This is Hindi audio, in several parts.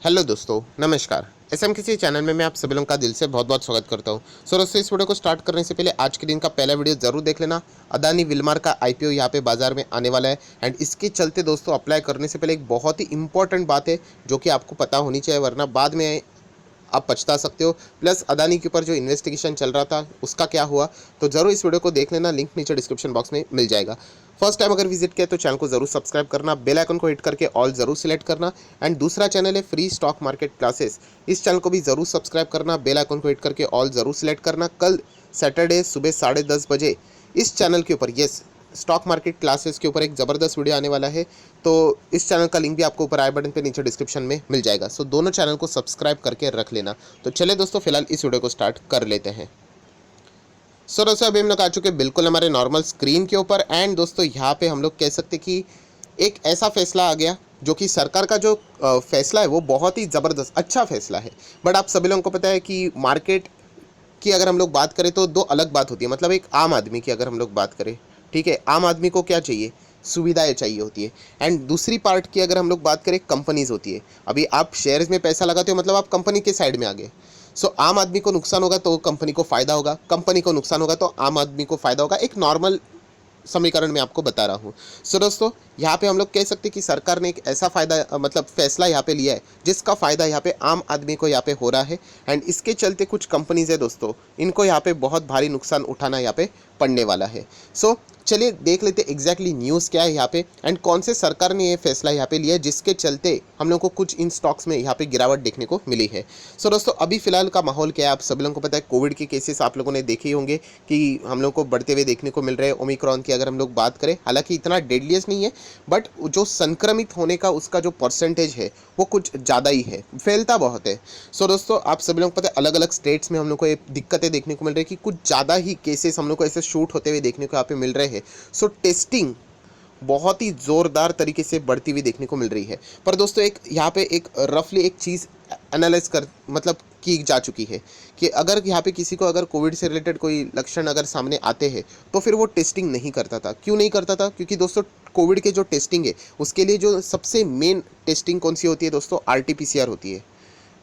हेलो दोस्तों, नमस्कार। एसएम किसी चैनल में मैं आप सभी लोगों का दिल से बहुत बहुत स्वागत करता हूं। सो दोस्तों, इस वीडियो को स्टार्ट करने से पहले आज के दिन का पहला वीडियो जरूर देख लेना। अदानी विल्मार का आईपीओ यहाँ पे बाजार में आने वाला है एंड इसके चलते दोस्तों अप्लाई करने से पहले एक बहुत ही इंपॉर्टेंट बात है जो कि आपको पता होनी चाहिए, वरना बाद में आप पछता सकते हो। प्लस अदानी के ऊपर जो इन्वेस्टिगेशन चल रहा था उसका क्या हुआ, तो जरूर इस वीडियो को देख लेना। लिंक नीचे डिस्क्रिप्शन बॉक्स में मिल जाएगा। फर्स्ट टाइम अगर विजिट किया तो चैनल को जरूर सब्सक्राइब करना, बेल आइकन को हिट करके ऑल जरूर सिलेक्ट करना। एंड दूसरा चैनल है फ्री स्टॉक मार्केट क्लासेस, इस चैनल को भी जरूर सब्सक्राइब करना, बेल आइकन को हिट करके ऑल जरूर सिलेक्ट करना। कल सैटरडे सुबह 10:30 बजे इस चैनल के ऊपर स्टॉक मार्केट क्लासेस के ऊपर एक ज़बरदस्त वीडियो आने वाला है। तो इस चैनल का लिंक भी आपको ऊपर आई बटन पे नीचे डिस्क्रिप्शन में मिल जाएगा। सो दोनों चैनल को सब्सक्राइब करके रख लेना। तो चलिए दोस्तों, फिलहाल इस वीडियो को स्टार्ट कर लेते हैं। सो दोस्तों, अभी हम लोग आ चुके हैं बिल्कुल हमारे नॉर्मल स्क्रीन के ऊपर। एंड दोस्तों यहाँ पे हम लोग कह सकते कि एक ऐसा फैसला आ गया जो कि सरकार का जो फैसला है वो बहुत ही ज़बरदस्त अच्छा फैसला है। बट आप सभी लोगों को पता है कि मार्केट की अगर हम लोग बात करें तो दो अलग बात होती है। मतलब एक आम आदमी की अगर हम लोग बात करें, ठीक है, आम आदमी को क्या चाहिए, सुविधाएं चाहिए होती है। एंड दूसरी पार्ट की अगर हम लोग बात करें, कंपनीज होती है। अभी आप शेयर्स में पैसा लगाते हो मतलब आप कंपनी के साइड में आ गए। सो आम आदमी को नुकसान होगा तो कंपनी को फायदा होगा, कंपनी को नुकसान होगा तो आम आदमी को फायदा होगा। एक नॉर्मल समीकरण में आपको बता रहा हूँ। सो दोस्तों, यहाँ पे हम लोग कह सकते हैं कि सरकार ने एक ऐसा फ़ायदा मतलब फैसला यहाँ पे लिया है जिसका फ़ायदा यहाँ पे आम आदमी को यहाँ पे हो रहा है। एंड इसके चलते कुछ कंपनीज है दोस्तों, इनको यहाँ पे बहुत भारी नुकसान उठाना यहाँ पे पड़ने वाला है। सो चलिए देख लेते एग्जैक्टली न्यूज़ क्या है यहाँ पे एंड कौन से सरकार ने ये फैसला यहाँ पे लिया है जिसके चलते हम लोग को कुछ इन स्टॉक्स में यहाँ पे गिरावट देखने को मिली है। सो दोस्तों, अभी फिलहाल का माहौल क्या है आप सभी लोगों को पता है। कोविड के केसेस आप लोगों ने देखे ही होंगे कि हम लोग को बढ़ते हुए देखने को मिल रहे हैं। ओमिक्रॉन की अगर हम लोग बात करें, हालांकि इतना डेडलियस नहीं है, बट जो संक्रमित होने का उसका जो परसेंटेज है वो कुछ ज़्यादा ही है, फैलता बहुत है। सो दोस्तों, आप सभी लोग पता है अलग अलग स्टेट्स में हम लोग को ये दिक्कतें देखने को मिल रही है कि कुछ ज़्यादा ही केसेस हम लोग को ऐसे शूट होते हुए देखने को यहाँ पे मिल रहे हैं। सो टेस्टिंग बहुत ही ज़ोरदार तरीके से बढ़ती हुई देखने को मिल रही है। पर दोस्तों, एक यहाँ पे एक रफली एक चीज़ एनालाइज कर मतलब की जा चुकी है कि अगर यहाँ पे किसी को अगर कोविड से रिलेटेड कोई लक्षण अगर सामने आते हैं तो फिर वो टेस्टिंग नहीं करता था। क्यों नहीं करता था? क्योंकि दोस्तों कोविड के जो टेस्टिंग है उसके लिए जो सबसे मेन टेस्टिंग कौन सी होती है दोस्तों? RT-PCR होती है,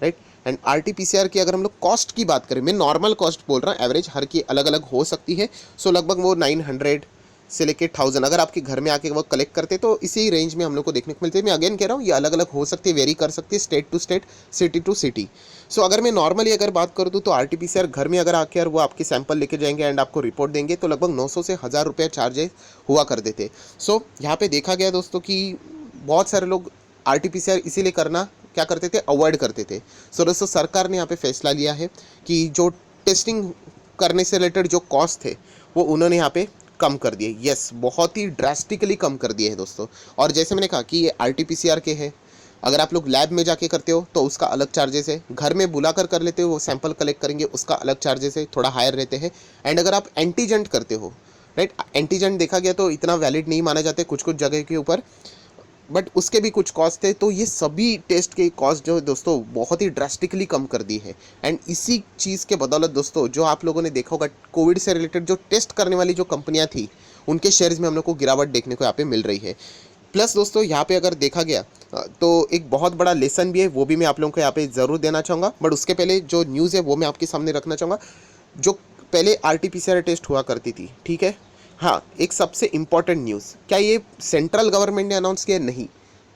राइट। एंड RT-PCR की अगर हम लोग कॉस्ट की बात करें, मैं नॉर्मल कॉस्ट बोल रहा हूँ, एवरेज हर की अलग अलग हो सकती है। सो लगभग वो 900 से लेके 1000 अगर आपके घर में आके वो कलेक्ट करते तो इसी रेंज में हम लोग को देखने को मिलते हैं। मैं अगेन कह रहा हूँ ये अलग अलग हो सकती है, वेरी कर सकती है state to state, city to city. So अगर मैं नॉर्मली अगर बात करूँ तो RT-PCR घर में अगर आके और वो आपके सैंपल लेके जाएंगे एंड आपको रिपोर्ट देंगे तो लगभग 900 से 1000 रुपये चार्जेस हुआ कर देते। सो यहाँ पे देखा गया दोस्तों कि बहुत सारे लोग RT-PCR इसीलिए करना क्या करते थे, अवॉइड करते थे। सो दोस्तों, सरकार ने यहाँ पे फैसला लिया है कि जो टेस्टिंग करने से रिलेटेड जो कॉस्ट थे वो उन्होंने यहाँ पे कम कर दिए। यस, बहुत ही ड्रास्टिकली कम कर दिए हैं दोस्तों। और जैसे मैंने कहा कि ये RT-PCR के हैं, अगर आप लोग लैब में जाके करते हो तो उसका अलग चार्जेस है, घर में बुलाकर कर लेते हो वो सैंपल कलेक्ट करेंगे उसका अलग चार्जेस है, थोड़ा हायर रहते हैं। एंड अगर आप एंटीजेंट करते हो, राइट, एंटीजेंट देखा गया तो इतना वैलिड नहीं माना जाते कुछ कुछ जगह के ऊपर, बट उसके भी कुछ कॉस्ट थे। तो ये सभी टेस्ट के कॉस्ट जो है दोस्तों बहुत ही ड्रास्टिकली कम कर दी है। एंड इसी चीज़ के बदौलत दोस्तों जो आप लोगों ने देखा होगा, कोविड से रिलेटेड जो टेस्ट करने वाली जो कंपनियां थी उनके शेयर्स में हम लोग को गिरावट देखने को यहाँ पे मिल रही है। प्लस दोस्तों यहाँ पे अगर देखा गया तो एक बहुत बड़ा लेसन भी है, वो भी मैं आप लोगों को यहाँ पे ज़रूर देना चाहूँगा। बट उसके पहले जो न्यूज़ है वो मैं आपके सामने रखना चाहूँगा। जो पहले RT-PCR टेस्ट हुआ करती थी, ठीक है, हाँ, एक सबसे इम्पॉर्टेंट न्यूज़, क्या ये सेंट्रल गवर्नमेंट ने अनाउंस किया? नहीं,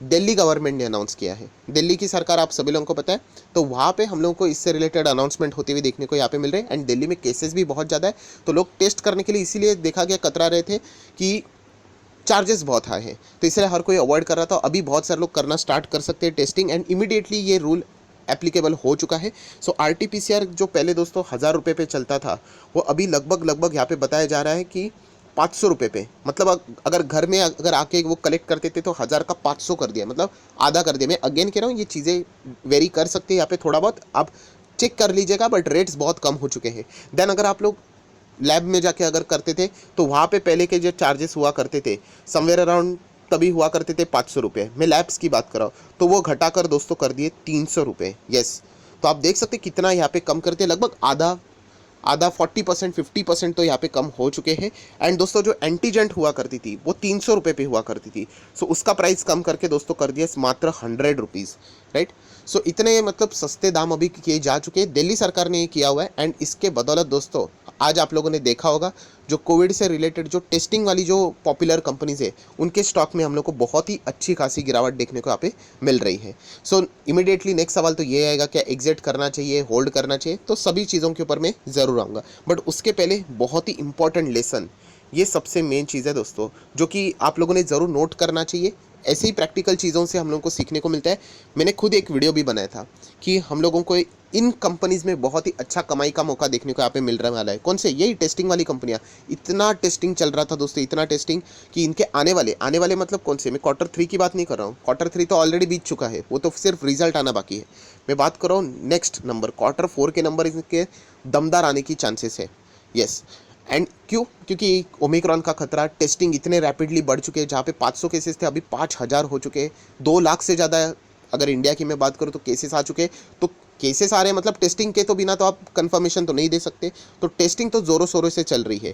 दिल्ली गवर्नमेंट ने अनाउंस किया है। दिल्ली की सरकार आप सभी लोगों को पता है। तो वहाँ पे हम लोगों को इससे रिलेटेड अनाउंसमेंट होते हुए देखने को यहाँ पे मिल रहे हैं। एंड दिल्ली में केसेस भी बहुत ज़्यादा है तो लोग टेस्ट करने के लिए इसीलिए देखा गया कतरा रहे थे कि चार्जेस बहुत हाई है, तो इसलिए हर कोई अवॉइड कर रहा था। अभी बहुत सारे लोग करना स्टार्ट कर सकते हैं टेस्टिंग एंड इमीडिएटली ये रूल एप्लीकेबल हो चुका है। सो RT-PCR जो पहले दोस्तों 1000 रुपये पे चलता था वो अभी लगभग यहाँ पे बताया जा रहा है कि 500 रुपये पे, मतलब अगर घर में अगर आके वो कलेक्ट करते थे तो 1000 का 500 कर दिया, मतलब आधा कर दिया। मैं अगेन कह रहा हूँ ये चीज़ें वेरी कर सकती है, यहाँ पे थोड़ा बहुत आप चेक कर लीजिएगा, बट रेट्स बहुत कम हो चुके हैं। देन अगर आप लोग लैब में जाके अगर करते थे तो वहाँ पे पहले के जो चार्जेस हुआ करते थे समवेयर अराउंड तभी हुआ करते थे 500 रुपये। मैं लैब्स की बात कर रहा हूँ तो वो घटाकर दोस्तों कर दिए 300 रुपये। यस, तो आप देख सकते कितना यहाँ पे कम करते, लगभग आधा आधा 40% 50% तो यहाँ पे कम हो चुके हैं। एंड दोस्तों जो एंटीजेंट हुआ करती थी वो 300 रुपये पे हुआ करती थी, सो उसका प्राइस कम करके दोस्तों कर दिया मात्र 100 रुपीज़, राइट। सो इतने मतलब सस्ते दाम अभी किए जा चुके हैं, दिल्ली सरकार ने ये किया हुआ है। एंड इसके बदौलत दोस्तों आज आप लोगों ने देखा होगा जो कोविड से रिलेटेड जो टेस्टिंग वाली जो पॉपुलर कंपनीज है उनके स्टॉक में हम लोग को बहुत ही अच्छी खासी गिरावट देखने को यहाँ पे मिल रही है। सो इमीडिएटली नेक्स्ट सवाल तो ये आएगा क्या एग्जिट करना चाहिए, होल्ड करना चाहिए, तो सभी चीज़ों के ऊपर मैं ज़रूर आऊँगा। बट उसके पहले बहुत ही इंपॉर्टेंट लेसन, ये सबसे मेन चीज़ है दोस्तों जो कि आप लोगों ने ज़रूर नोट करना चाहिए। ऐसे ही प्रैक्टिकल चीज़ों से हम लोगों को सीखने को मिलता है। मैंने खुद एक वीडियो भी बनाया था कि हम लोगों को इन कंपनीज में बहुत ही अच्छा कमाई का मौका देखने को यहाँ पे मिल रहा वाला है। कौन से? यही टेस्टिंग वाली कंपनियाँ। इतना टेस्टिंग चल रहा था दोस्तों, इतना टेस्टिंग कि इनके आने वाले मतलब कौन से, मैं क्वार्टर 3 की बात नहीं कर रहा हूँ, क्वार्टर 3 तो ऑलरेडी बीत चुका है, वो तो सिर्फ रिजल्ट आना बाकी है। मैं बात कर रहा हूँ नेक्स्ट नंबर, क्वार्टर 4 के नंबर इनके दमदार आने की चांसेस है। यस। एंड क्यों? क्योंकि ओमिक्रॉन का खतरा, टेस्टिंग इतने रैपिडली बढ़ चुके हैं, जहाँ पे 500 केसेस थे अभी 5000 हो चुके हैं, 2 लाख से ज़्यादा अगर इंडिया की मैं बात करूँ तो केसेस आ चुके हैं। तो केसेस आ रहे हैं मतलब टेस्टिंग के तो बिना तो आप कंफर्मेशन तो नहीं दे सकते, तो टेस्टिंग तो ज़ोरों शोरों से चल रही है।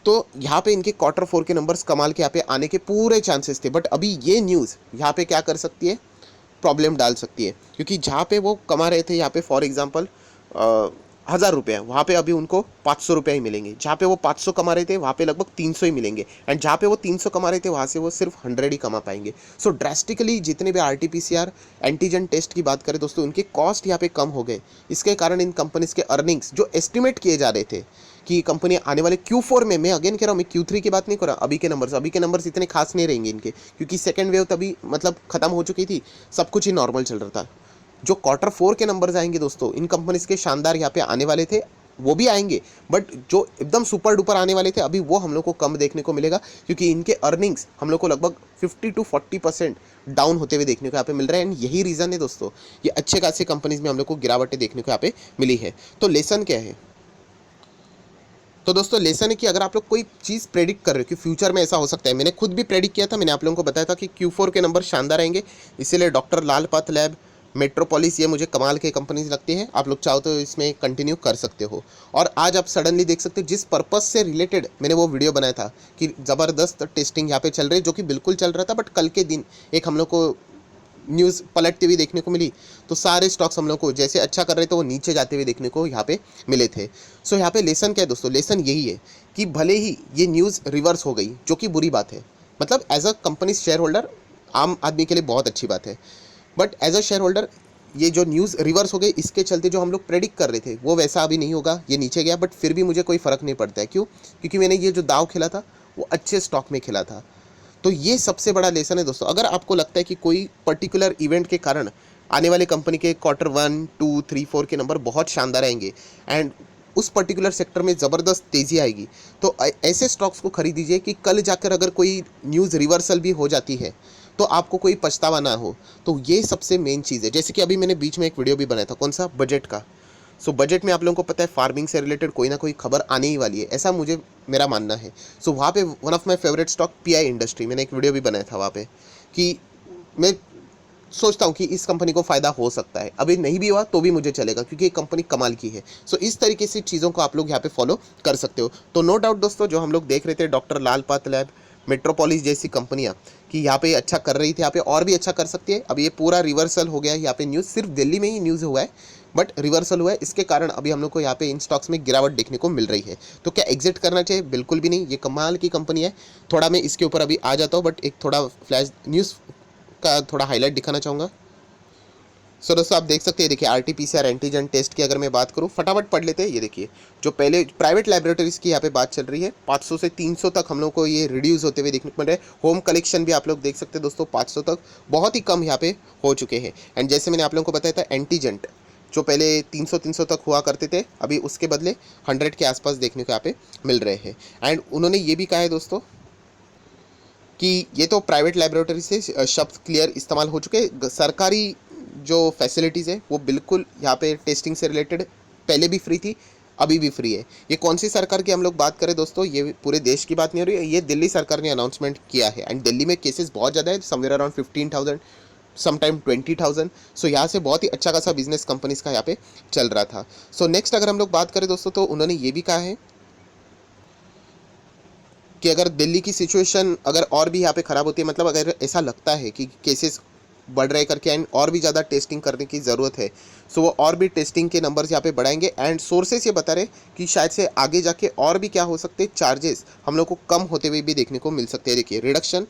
तो यहाँ पे इनके क्वार्टर 4 के नंबर्स कमाल के यहाँ पे आने के पूरे चांसेस थे। बट अभी ये न्यूज़ यहाँ पे क्या कर सकती है, प्रॉब्लम डाल सकती है। क्योंकि जहाँ पे वो कमा रहे थे यहाँ पे फॉर एग्जांपल 1000 रुपये, वहाँ पे अभी उनको 500 रुपये ही मिलेंगे। जहाँ पे वो 500 कमा रहे थे वहाँ पे लगभग 300 ही मिलेंगे। एंड जहाँ पे वो 300 कमा रहे थे वहाँ से वो सिर्फ 100 ही कमा पाएंगे। सो ड्रेस्टिकली जितने भी RT-PCR एंटीजन टेस्ट की बात करें दोस्तों, उनके कॉस्ट यहाँ पे कम हो गए। इसके कारण इन कंपनीज के अर्निंग्स जो एस्टिमेट किए जा रहे थे कि कंपनी आने वाले Q4 में, मैं अगेन कह रहा हूँ, मैं Q3 की बात नहीं कर रहा, अभी के नंबर्स इतने खास नहीं रहेंगे इनके, क्योंकि सेकेंड वेव तभी मतलब खत्म हो चुकी थी, सब कुछ ही नॉर्मल चल रहा था। जो क्वार्टर 4 के नंबर्स आएंगे दोस्तों इन कंपनीज के शानदार यहाँ पे आने वाले थे, वो भी आएंगे। बट जो एकदम सुपर डुपर आने वाले थे अभी वो हम लोग को कम देखने को मिलेगा, क्योंकि इनके अर्निंग्स हम लोग को लगभग 50 to 40% डाउन होते हुए देखने को यहाँ पे मिल रहा है। एंड यही रीज़न है दोस्तों, ये अच्छे खासे कंपनीज में हम लोग को गिरावटें देखने को यहाँ पे मिली है। तो लेसन क्या है? तो दोस्तों लेसन है कि अगर आप लोग कोई चीज़ प्रेडिक्ट कर रहे हो कि फ्यूचर में ऐसा हो सकता है, मैंने खुद भी प्रेडिक्ट किया था, मैंने आप लोगों को बताया था कि Q4 के नंबर शानदार आएंगे, इसीलिए डॉक्टर लाल पाथ लैब, मेट्रोपोलिस, ये मुझे कमाल के कंपनीज लगती है। आप लोग चाहो तो इसमें कंटिन्यू कर सकते हो। और आज आप सडनली देख सकते हो जिस पर्पस से रिलेटेड मैंने वो वीडियो बनाया था कि ज़बरदस्त टेस्टिंग यहाँ पे चल रही है, जो कि बिल्कुल चल रहा था, बट कल के दिन एक हम लोग को न्यूज़ पलटती हुई देखने को मिली, तो सारे स्टॉक्स हम लोग को जैसे अच्छा कर रहे थे वो नीचे जाते हुए देखने को यहाँ पे मिले थे। सो यहाँ पे लेसन क्या है दोस्तों? लेसन यही है कि भले ही ये न्यूज़ रिवर्स हो गई, जो कि बुरी बात है, मतलब as a company shareholder आम आदमी के लिए बहुत अच्छी बात है, but as a shareholder ये जो न्यूज़ रिवर्स हो गई, इसके चलते जो हम लोग प्रेडिक्ट कर रहे थे वो वैसा अभी नहीं होगा, ये नीचे गया, बट फिर भी मुझे कोई फ़र्क नहीं पड़ता है। क्यों? क्योंकि मैंने ये जो दाव खेला था वो अच्छे स्टॉक में खेला था। तो ये सबसे बड़ा लेसन है दोस्तों। अगर आपको लगता है कि कोई पर्टिकुलर इवेंट के कारण आने वाले कंपनी के क्वार्टर 1, 2, 3, 4 के नंबर बहुत शानदार आएंगे एंड उस पर्टिकुलर सेक्टर में ज़बरदस्त तेज़ी आएगी, तो ऐसे स्टॉक्स को खरीद दीजिए कि कल जाकर अगर कोई न्यूज़ रिवर्सल भी हो जाती है तो आपको कोई पछतावा ना हो। तो ये सबसे मेन चीज़ है। जैसे कि अभी मैंने बीच में एक वीडियो भी बनाया था, कौन सा? बजट का। सो बजट में आप लोगों को पता है फार्मिंग से रिलेटेड कोई ना कोई खबर आने ही वाली है, ऐसा मुझे मेरा मानना है। सो वहाँ पे one of my favourite stock PI industry, मैंने एक वीडियो भी बनाया था वहाँ पे कि मैं सोचता हूँ कि इस कंपनी को फ़ायदा हो सकता है, अभी नहीं भी हुआ तो भी मुझे चलेगा क्योंकि ये कंपनी कमाल की है। सो इस तरीके से चीज़ों को आप लोग यहाँ पे फॉलो कर सकते हो। तो नो डाउट दोस्तों, जो हम लोग देख रहे थे डॉक्टर लाल पाथ लैब, मेट्रोपोलिस जैसी कंपनियाँ कि यहाँ पे अच्छा कर रही थी, यहाँ पे और भी अच्छा कर सकती है, अब ये पूरा रिवर्सल हो गया है। यहाँ पे न्यूज़ सिर्फ दिल्ली में ही न्यूज़ हुआ है, बट रिवर्सल हुआ है, इसके कारण अभी हम लोग को यहाँ पे इन स्टॉक्स में गिरावट देखने को मिल रही है। तो क्या एग्जिट करना चाहिए? बिल्कुल भी नहीं, ये कमाल की कंपनी है। थोड़ा मैं इसके ऊपर अभी आ जाता हूँ, बट एक थोड़ा फ्लैश न्यूज़ का थोड़ा हाईलाइट दिखाना चाहूँगा। सो दोस्तों आप देख सकते हैं, देखिए RT-PCR एंटीजन टेस्ट की अगर मैं बात करूँ, फटाफट पढ़ लेते हैं। ये देखिए जो पहले प्राइवेट लैबोरेटरीज़ की यहाँ पे बात चल रही है, 500 से 300 तक हम लोग को ये रिड्यूस होते हुए देखने को मिल रहा है। होम कलेक्शन भी आप लोग देख सकते हैं दोस्तों, 500 तक बहुत ही कम यहाँ पे हो चुके हैं। एंड जैसे मैंने आप लोगों को बताया था, एंटीजेंट जो पहले 300 तक हुआ करते थे, अभी उसके बदले 100 के आसपास देखने को यहाँ पे मिल रहे हैं। एंड उन्होंने ये भी कहा है दोस्तों कि ये तो प्राइवेट लैबोरेटरी से शब्द क्लियर इस्तेमाल हो चुके हैं, सरकारी जो फैसिलिटीज़ है वो बिल्कुल यहाँ पे टेस्टिंग से रिलेटेड पहले भी फ्री थी, अभी भी फ्री है। ये कौन सी सरकार की हम लोग बात करें दोस्तों, ये पूरे देश की बात नहीं हो रही है, ये दिल्ली सरकार ने अनाउंसमेंट किया है। एंड दिल्ली में केसेस बहुत ज़्यादा है, समवेयर अराउंड 15,000 समटाइम 20,000। सो यहाँ से बहुत ही अच्छा खासा बिजनेस कंपनीज का यहाँ पे चल रहा था। सो नेक्स्ट अगर हम लोग बात करें दोस्तों, तो उन्होंने ये भी कहा है कि अगर दिल्ली की सिचुएशन अगर और भी यहाँ पे ख़राब होती है, मतलब अगर ऐसा लगता है कि केसेस बढ़ रहे करके एंड और भी ज़्यादा टेस्टिंग करने की ज़रूरत है, सो वो और भी टेस्टिंग के नंबर्स यहाँ पे बढ़ाएंगे। एंड सोर्सेस ये बता रहे कि शायद से आगे जाके और भी क्या हो सकते हैं, चार्जेस हम लोग को कम होते हुए भी देखने को मिल सकते हैं। देखिए, रिडक्शन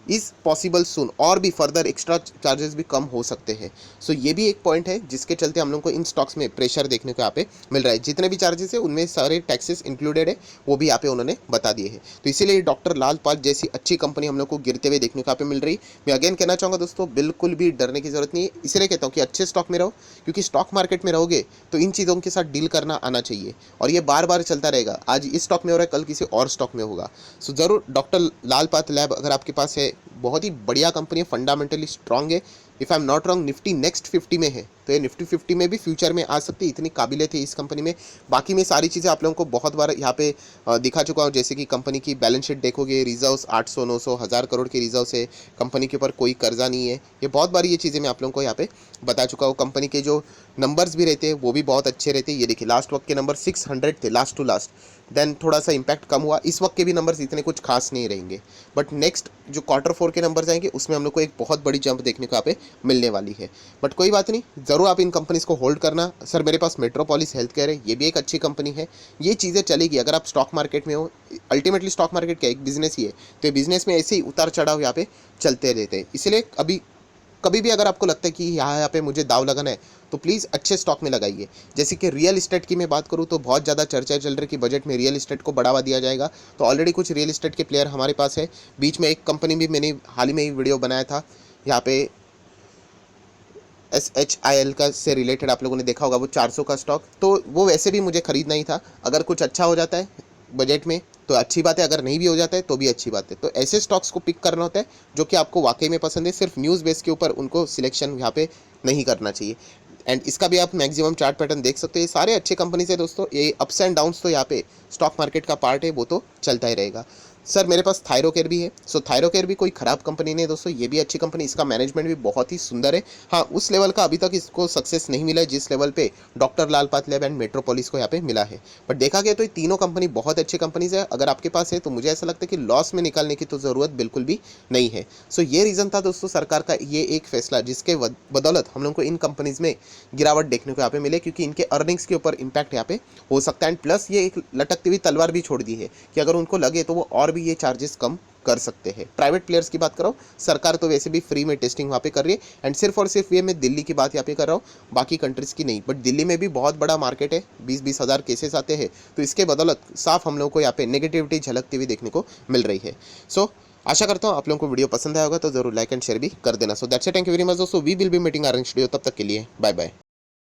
इज़ पॉसिबल सून, और भी फर्दर एक्स्ट्रा चार्जेस भी कम हो सकते हैं। सो ये भी एक पॉइंट है जिसके चलते हम लोग को इन स्टॉक्स में प्रेशर देखने को यहाँ पे मिल रहा है। जितने भी चार्जेस है उनमें सारे टैक्सेस इंक्लूडेड है, वो भी यहाँ पे उन्होंने बता दिए हैं। तो इसीलिए डॉक्टर लाल पाल जैसी अच्छी कंपनी हम लोग को गिरते हुए देखने को यहाँ पे मिल रही। मैं अगेन कहना चाहूँगा दोस्तों, बिल्कुल भी डरने की जरूरत नहीं है। इसलिए कहता हूँ कि अच्छे स्टॉक में रहो, क्योंकि स्टॉक मार्केट में रहोगे तो इन चीज़ों के साथ डील करना आना चाहिए, और ये बार बार चलता रहेगा। आज इस स्टॉक में हो रहा है, कल किसी और स्टॉक में होगा। सो ज़रूर डॉक्टर लाल पाल लैब अगर आपके पास है, बहुत ही बढ़िया कंपनी है, फंडामेंटली स्ट्रांग है। If I am not wrong, Nifty next 50 में है, तो ये निफ्टी 50 में भी फ्यूचर में आ सकती है, इतनी काबिलियत है इस कंपनी में। बाकी मैं सारी चीज़ें आप लोगों को बहुत बार यहाँ पे दिखा चुका हूँ, जैसे कि कंपनी की बैलेंस शीट देखोगे, रिजर्व्स 800 900 1000 करोड़ के रिजर्व्स है, कंपनी के ऊपर कोई कर्जा नहीं है। ये बहुत बार ये चीज़ें मैं आप लोगों को यहाँ पे बता चुका हूँ। कंपनी के जो नंबर्स भी रहते हैं वो भी बहुत अच्छे रहते हैं। ये देखिए, लास्ट वक्त के नंबर 600 थे, लास्ट टू लास्ट, देन थोड़ा सा इम्पैक्ट कम हुआ। इस वक्त के भी नंबर्स इतने कुछ खास नहीं रहेंगे, बट नेक्स्ट जो Q4 के नंबर्स आएंगे उसमें हम लोग को एक बहुत बड़ी जंप देखने को यहाँ पे मिलने वाली है। बट कोई बात नहीं, ज़रूर आप इन कंपनीज़ को होल्ड करना। सर मेरे पास मेट्रोपोलिस हेल्थ केयर है, ये भी एक अच्छी कंपनी है। ये चीज़ें चलेगी अगर आप स्टॉक मार्केट में हो। अल्टीमेटली स्टॉक मार्केट क्या, एक बिजनेस ही है, तो ये बिजनेस में ऐसे ही उतार चढ़ाव यहाँ पे चलते रहते हैं। इसलिए अभी कभी भी अगर आपको लगता है कि यहाँ पे मुझे दाव लगाना है, तो प्लीज़ अच्छे स्टॉक में लगाइए। जैसे कि रियल इस्टेट की मैं बात करूँ तो बहुत ज़्यादा चर्चा चल रही है कि बजट में रियल इस्टेट को बढ़ावा दिया जाएगा। तो ऑलरेडी कुछ रियल इस्टेट के प्लेयर हमारे पास है। बीच में एक कंपनी भी मैंने हाल ही में ही वीडियो बनाया था, यहाँ पे SHIL का से रिलेटेड आप लोगों ने देखा होगा, वो 400 का स्टॉक, तो वो वैसे भी मुझे खरीदना ही था। अगर कुछ अच्छा हो जाता है बजट में तो अच्छी बात है, अगर नहीं भी हो जाता है तो भी अच्छी बात है। तो ऐसे स्टॉक्स को पिक करना होता है जो कि आपको वाकई में पसंद है। सिर्फ न्यूज़ बेस के ऊपर उनको सिलेक्शन यहाँ पे नहीं करना चाहिए। एंड इसका भी आप मैक्सिमम चार्ट पैटर्न देख सकते हैं। ये सारे अच्छे कंपनीज है दोस्तों। ये अप्स एंड डाउन्स तो यहाँ पे स्टॉक मार्केट का पार्ट है, वो तो चलता ही रहेगा। सर मेरे पास थायरोकेयर भी है। सो थायरोकेयर भी कोई ख़राब कंपनी नहीं है दोस्तों, ये भी अच्छी कंपनी, इसका मैनेजमेंट भी बहुत ही सुंदर है। हाँ, उस लेवल का अभी तक इसको सक्सेस नहीं मिला है जिस लेवल पे डॉक्टर लाल पाथलैब एंड मेट्रोपोलिस को यहाँ पे मिला है। बट देखा गया तो ये तीनों कंपनी बहुत अच्छी कंपनीज है। अगर आपके पास है तो मुझे ऐसा लगता है कि लॉस में निकालने की तो ज़रूरत बिल्कुल भी नहीं है। सो ये रीज़न था दोस्तों सरकार का ये एक फैसला, जिसके बदौलत हम लोग को इन कंपनीज में गिरावट देखने को यहाँ पे मिले, क्योंकि इनके अर्निंग्स के ऊपर इम्पैक्ट यहाँ पे हो सकता है। एंड प्लस ये एक लटकती हुई तलवार भी छोड़ दी है कि अगर उनको लगे तो वो और भी ये चार्जेस कम कर सकते हैं। प्राइवेट प्लेयर्स की बात करो, सरकार तो वैसे भी फ्री में टेस्टिंग वहाँ पे कर रही है। एंड सिर्फ और सिर्फ ये मैं दिल्ली की बात यहाँ पे कर रहा हूँ, बाकी कंट्रीज़ की नहीं। बट दिल्ली में भी बहुत बड़ा मार्केट है, 20-20 हज़ार केसेस आते हैं, तो इसके बदौलत साफ हम लोग को यहाँ पे नेगेटिविटी झलकती हुई देखने को मिल रही है। सो आशा करता हूँ आप लोगों को वीडियो पसंद आया होगा, तो जरूर लाइक एंड शेयर भी कर देना। So that's it, thank you very much दोस्तों। We will be meeting our next video, तब तक के लिए बाय बाय।